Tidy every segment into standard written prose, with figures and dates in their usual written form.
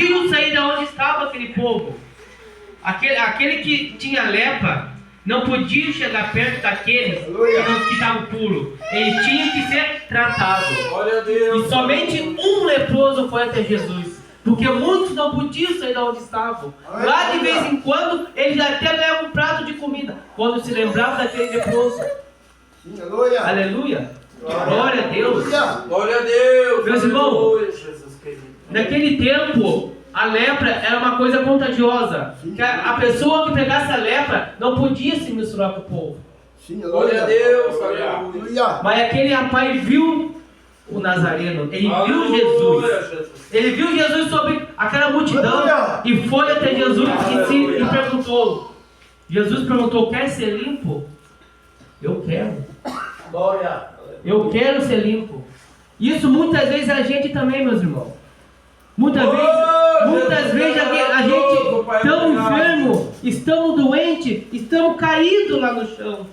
podiam sair de onde estava aquele povo. Aquele que tinha lepra não podia chegar perto daqueles que estavam puros. Eles tinham que ser tratados. E somente um leproso foi até Jesus. Porque muitos não podiam sair de onde estavam. Lá de vez em quando, eles até ganhavam um prato de comida, quando se lembravam daquele leproso. Aleluia. Glória a Deus. Glória a Deus. Meus irmãos, naquele tempo, a lepra era uma coisa contagiosa. Que a pessoa que pegasse a lepra não podia se misturar com o povo. Glória a Deus. Aleluia. Mas aquele rapaz viu o Nazareno. Ele viu Jesus. Ele viu Jesus sobre aquela multidão e foi até Jesus e perguntou. Jesus perguntou: quer ser limpo? Eu quero. Eu quero ser limpo. Isso muitas vezes a gente também, meus irmãos. Muitas vezes a gente estamos enfermos, estamos doentes, estamos caídos lá no chão.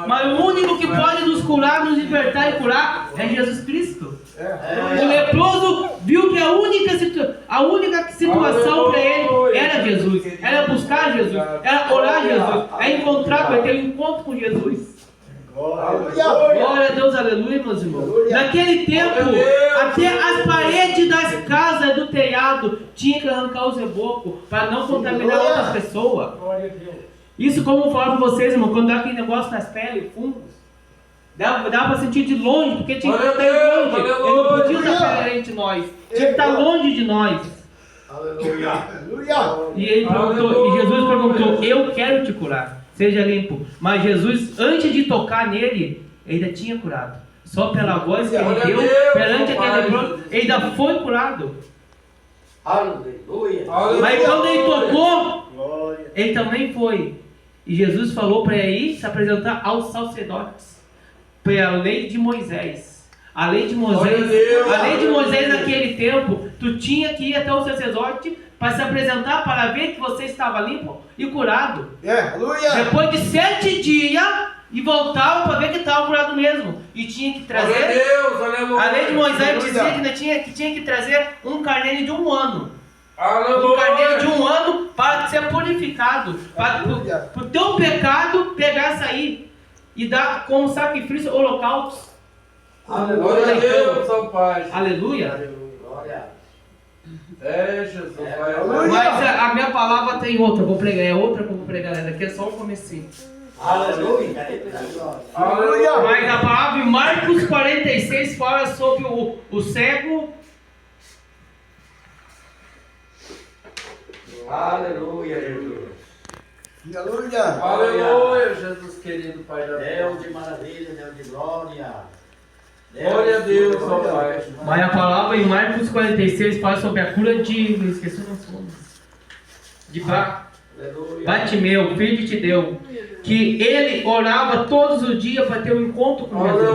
Mas o único que pode nos curar, nos libertar e curar é Jesus Cristo. O leproso viu que a única situação para ele era Jesus. Era buscar Jesus, era orar Jesus, era encontrar com ele, ter um encontro com Jesus. Glória a Deus, aleluia, meus irmãos. Naquele tempo, até as paredes das casas do telhado tinham que arrancar os rebocos para não contaminar outras pessoas. Isso, como eu falo para vocês, irmão, quando dá aquele negócio nas peles, fungos, dá para sentir de longe, porque tinha que estar longe. Ele não podia estar perto de nós, tinha que estar longe de nós. E Jesus perguntou: eu quero te curar. Seja limpo. Mas Jesus, antes de tocar nele, ainda tinha curado. Só pela voz que ele deu, perante aquele leproso, ele ainda foi curado. Aleluia. Mas quando ele tocou, ele também foi. E Jesus falou para ele se apresentar aos sacerdotes, pela lei de Moisés. A lei de Moisés naquele tempo, tu tinha que ir até o sacerdote para se apresentar, para ver que você estava limpo e curado. Depois de 7 dias, e voltava para ver que estava curado mesmo. E tinha que trazer. A lei de Moisés dizia que tinha que trazer um carneiro de 1 ano. Um carneiro de 1 ano para ser purificado. Para o teu pecado pegar, sair e dar como sacrifício holocaustos. Glória a Deus, ó Pai. Aleluia. Jesus. Mas a minha palavra tem outra, vou pregar. É outra que eu vou pregar, aqui é só o comecinho. Aleluia. Mas a palavra em Marcos 46 fala sobre o cego. Aleluia, Jesus. Aleluia, Jesus querido, Pai da Deus de maravilha, Deus de glória. Glória a Deus, ó Pai. Mas a palavra em Marcos 46 fala sobre a cura de... Eu esqueci o nome. De Batimeu, filho de Tideu. Que ele orava todos os dias para ter um encontro com Jesus.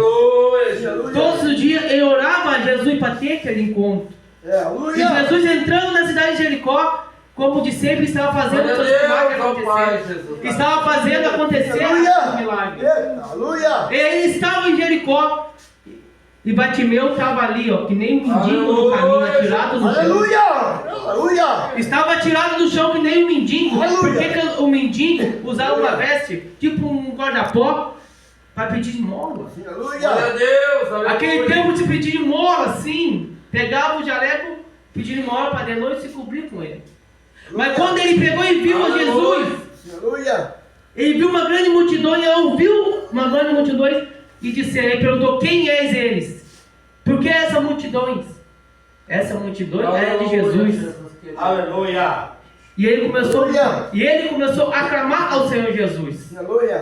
Aleluia. Todos os dias ele orava a Jesus para ter aquele encontro. E Jesus entrando na cidade de Jericó, como de sempre, estava fazendo os seus milagres acontecer. Estava fazendo acontecer os milagres. Ele estava em Jericó. E Batimeu estava ali, ó, que nem um mendigo no caminho, atirado no chão. Estava atirado no chão que nem um mendigo. Porque o mendigo usava uma veste, tipo um guarda-pó, para pedir esmola. Aquele tempo de pedir esmola, assim, pegava o jaleco, pedir esmola para de noite se cobrir com ele. Mas quando ele pegou e viu a Jesus, ele viu uma grande multidão e ouviu uma grande multidão e disse, ele perguntou: quem és eles? Por que essa multidão? Essa multidão era de Jesus. Aleluia. E ele começou a clamar ao Senhor Jesus.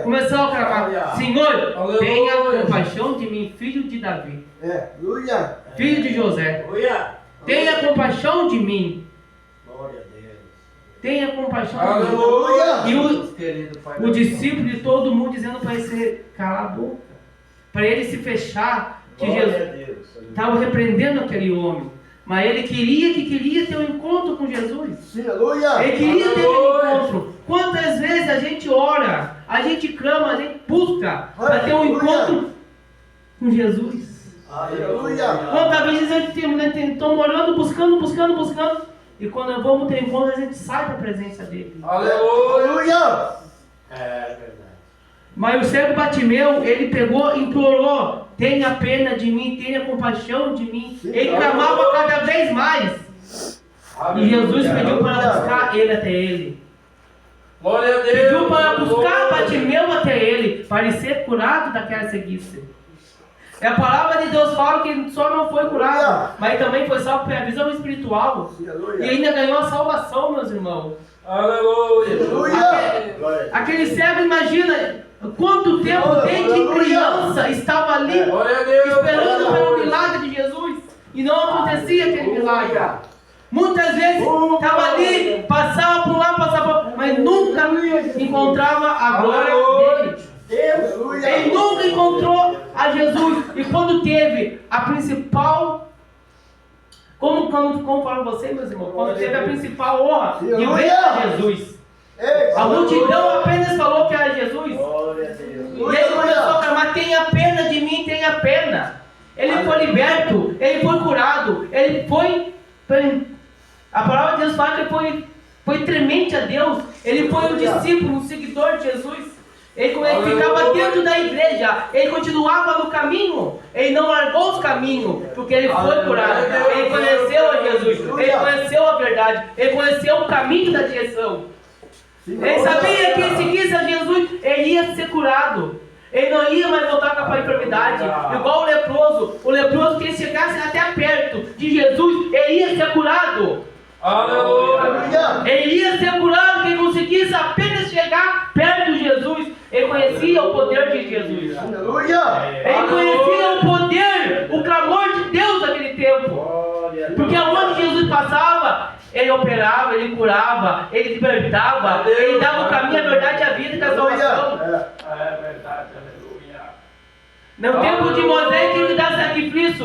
Começou a clamar: Senhor, tenha compaixão de mim, filho de Davi, filho de José. Tenha compaixão de mim. Tenha compaixão de mim. E o discípulo de todo mundo dizendo para ele se calar a boca, para ele se fechar, que Jesus estava repreendendo aquele homem. Mas ele queria ter um encontro com Jesus. Ele queria ter um encontro. Quantas vezes a gente ora, a gente clama, a gente busca para ter um encontro com Jesus? Aleluia. Quantas vezes a gente estamos orando, buscando. E quando vamos ter encontro, a gente sai da presença dele. Aleluia. É verdade. Mas o cego Bartimeu, ele pegou, implorou: tenha pena de mim, tenha compaixão de mim. Ele clamava cada vez mais. E Jesus pediu para buscar ele até ele. Glória a Deus. Pediu para buscar Bartimeu até ele, para ele ser curado daquela ceguice. E a palavra de Deus fala que ele só não foi curado, mas também foi salvo pela visão espiritual. E ainda ganhou a salvação, meus irmãos. Aleluia. Aquele cego, imagina quanto tempo desde criança estava ali esperando pelo milagre de Jesus e não acontecia aquele milagre. Muitas vezes estava ali, passava por lá, mas nunca encontrava a glória dele. Ele nunca encontrou a Jesus. E quando teve a principal, como falo você, meus irmãos, quando teve a principal honra de ver a Jesus, a multidão apenas falou que era Jesus. E ele começou a clamar: tenha pena de mim, tenha pena. Ele foi liberto, ele foi curado, ele foi. A palavra de Deus fala que ele foi temente a Deus. Ele foi um discípulo, um seguidor de Jesus. Ele ficava dentro da igreja, ele continuava no caminho, ele não largou os caminhos, porque ele foi curado. Ele conheceu a Jesus, ele conheceu a verdade, ele conheceu o caminho da direção. Ele sabia que se seguisse a Jesus, ele ia ser curado. Ele não ia mais voltar com a enfermidade. Igual o leproso que ele chegasse até perto de Jesus, ele ia ser curado. Aleluia. Ele ia ser curado, que ele conseguisse apenas chegar perto de Jesus. Ele conhecia o poder de Jesus. Ele conhecia o poder, o clamor de Deus naquele tempo. Porque onde Jesus passava, ele operava, ele curava, ele libertava, ele dava o caminho, a verdade, a vida e a salvação. É verdade, aleluia. No tempo de Moisés tinha que dar sacrifício.